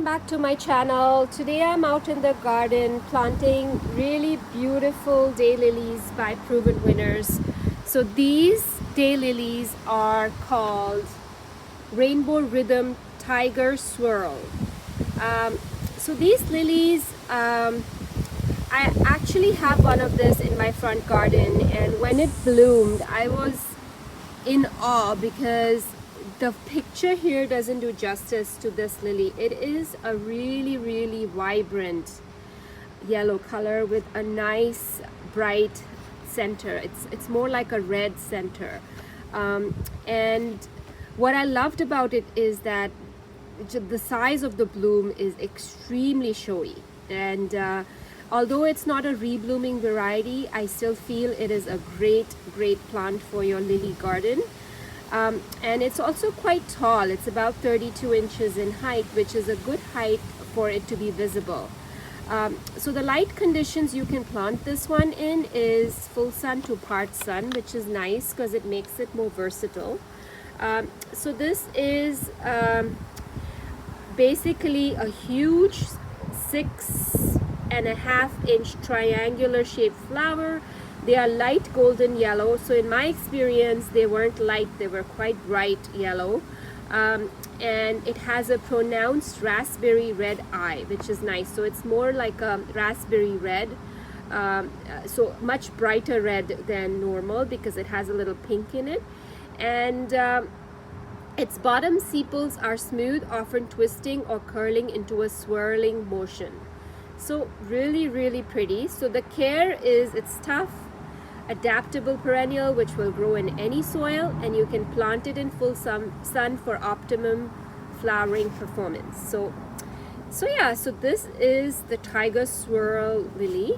welcome back to my channel. Today I'm out in the garden planting really beautiful daylilies by proven winners. So these daylilies are called Rainbow Rhythm Tiger Swirl. So these lilies, I actually have one of this in my front garden, and when it bloomed I was in awe because the picture here doesn't do justice to this lily. It is a really vibrant yellow color with a nice bright center. It's more like a red center, and what I loved about it is that the size of the bloom is extremely showy, and although it's not a reblooming variety, I still feel it is a great plant for your lily garden. And it's also quite tall. It's about 32 inches in height, which is a good height for it to be visible. So the light conditions you can plant this one in is full sun to part sun, which is nice because it makes it more versatile. So this is basically a huge 6.5-inch triangular shaped flower. They are light golden yellow, so in my experience they weren't light, they were quite bright yellow, and it has a pronounced raspberry red eye, which is nice. So it's more like a raspberry red, so much brighter red than normal because it has a little pink in it, and its bottom sepals are smooth, often twisting or curling into a swirling motion. So really pretty. So the care is it's tough, adaptable perennial which will grow in any soil, and you can plant it in full sun for optimum flowering performance. So yeah, so this is the Tiger Swirl lily.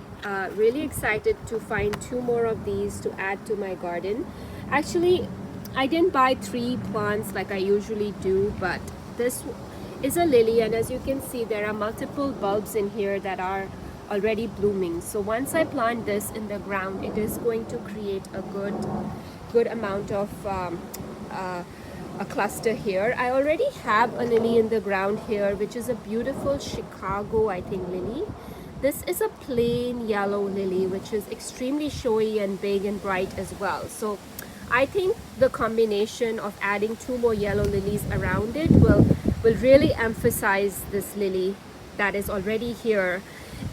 Really excited to find 2 more of these to add to my garden. Actually, I didn't buy 3 plants like I usually do, but this is a lily, and as you can see there are multiple bulbs in here that are already blooming. So once I plant this in the ground, it is going to create a good amount of a cluster here. I already have a lily in the ground here, which is a beautiful Chicago, I think, lily. This is a plain yellow lily, which is extremely showy and big and bright as well. So I think the combination of adding 2 more yellow lilies around it will really emphasize this lily that is already here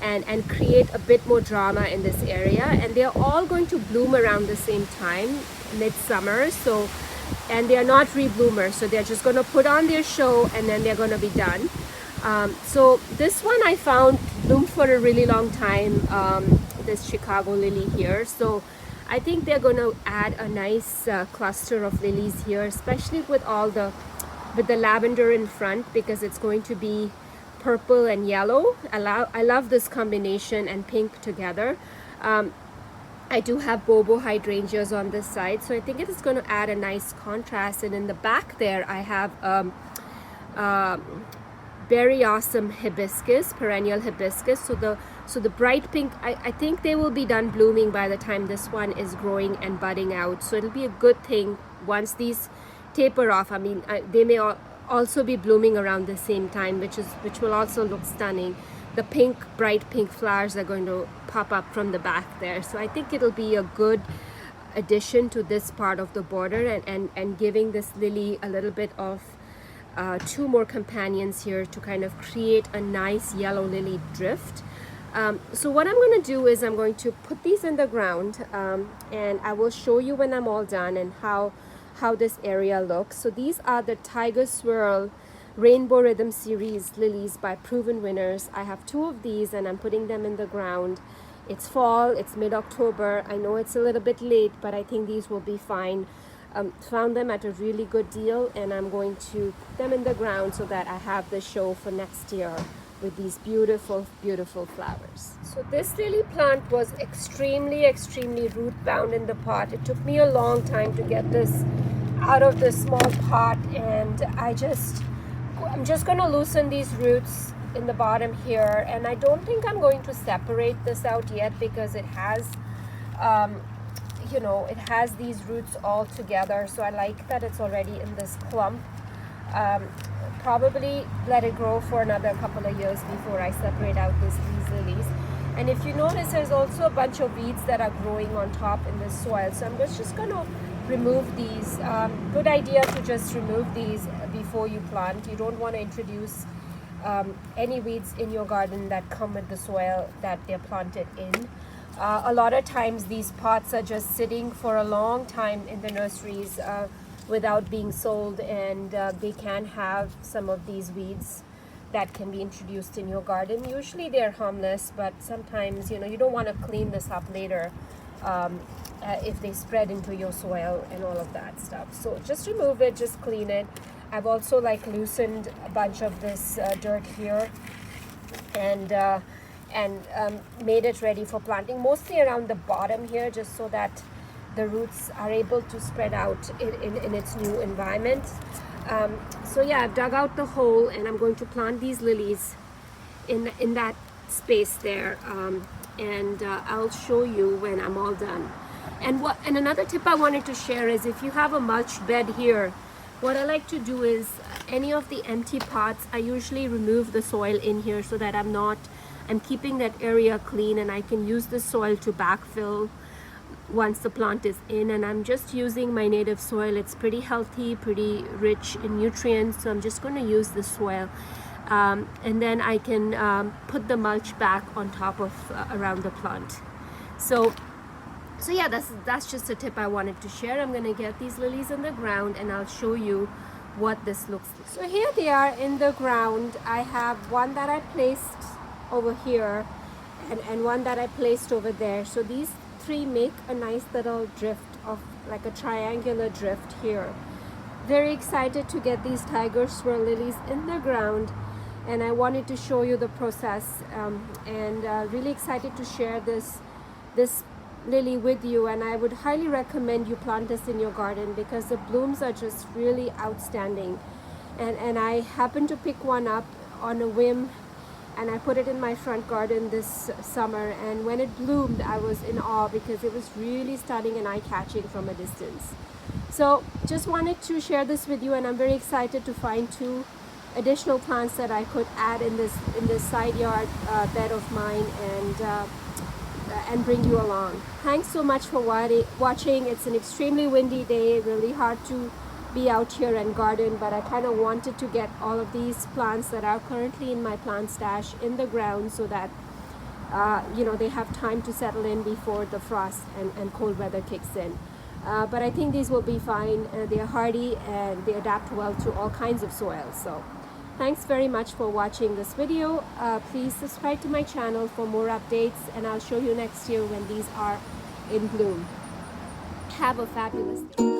and create a bit more drama in this area. And they're all going to bloom around the same time, midsummer. So, and they are not rebloomers, so they're just going to put on their show and then they're going to be done. So this one I found bloomed for a really long time, this Chicago lily here. So I think they're going to add a nice cluster of lilies here, especially with the lavender in front, because it's going to be purple and yellow. I love this combination, and pink together. I do have bobo hydrangeas on this side, so I think it is going to add a nice contrast. And in the back there I have very awesome hibiscus, perennial hibiscus. So the bright pink, I think they will be done blooming by the time this one is growing and budding out. So it'll be a good thing once these taper off. I mean, they may also be blooming around the same time, which will also look stunning. The pink, bright pink flowers are going to pop up from the back there. So I think it'll be a good addition to this part of the border, and giving this lily a little bit of 2 more companions here to kind of create a nice yellow lily drift. So what I'm going to do is I'm going to put these in the ground, and I will show you when I'm all done and how this area looks. So these are the Tiger Swirl Rainbow Rhythm series lilies by proven winners. I have 2 of these and I'm putting them in the ground. It's fall, it's mid-October. I know it's a little bit late, but I think these will be fine. Found them at a really good deal, and I'm going to put them in the ground so that I have the show for next year with these beautiful flowers. So this lily plant was extremely root bound in the pot. It took me a long time to get this out of the small pot, and I'm just going to loosen these roots in the bottom here. And I don't think I'm going to separate this out yet because it has it has these roots all together. So I like that it's already in this clump. Probably let it grow for another couple of years before I separate out these lilies. And if you notice, there's also a bunch of weeds that are growing on top in the soil. So I'm just going to remove these. Good idea to just remove these before you plant. You don't want to introduce any weeds in your garden that come with the soil that they're planted in. A lot of times these pots are just sitting for a long time in the nurseries without being sold, and they can have some of these weeds that can be introduced in your garden. Usually they're harmless, but sometimes, you know, you don't want to clean this up later if they spread into your soil and all of that stuff. So just remove it, just clean it. I've also like loosened a bunch of this dirt here and made it ready for planting, mostly around the bottom here, just so that the roots are able to spread out in its new environment. So yeah, I've dug out the hole and I'm going to plant these lilies in that space there, and I'll show you when I'm all done. And another tip I wanted to share is, if you have a mulch bed here, what I like to do is any of the empty pots, I usually remove the soil in here so that I'm keeping that area clean, and I can use the soil to backfill once the plant is in. And I'm just using my native soil. It's pretty healthy, pretty rich in nutrients, so I'm just going to use the soil, and then I can put the mulch back on top of around the plant. So yeah, that's just a tip I wanted to share. I'm going to get these lilies in the ground and I'll show you what this looks like. So here they are in the ground. I have one that I placed over here and one that I placed over there. So these three make a nice little drift of like a triangular drift here. Very excited to get these Tiger Swirl lilies in the ground, and I wanted to show you the process, and really excited to share this lily with you. And I would highly recommend you plant this in your garden because the blooms are just really outstanding. And I happened to pick one up on a whim, and I put it in my front garden this summer, and when it bloomed I was in awe because it was really stunning and eye-catching from a distance. So just wanted to share this with you, and I'm very excited to find 2 additional plants that I could add in this side yard bed of mine, and bring you along. Thanks so much for watching. It's an extremely windy day, really hard to be out here and garden, but I kind of wanted to get all of these plants that are currently in my plant stash in the ground so that you know, they have time to settle in before the frost and cold weather kicks in. But I think these will be fine. They're hardy and they adapt well to all kinds of soils. So thanks very much for watching this video. Please subscribe to my channel for more updates, and I'll show you next year when these are in bloom. Have a fabulous day.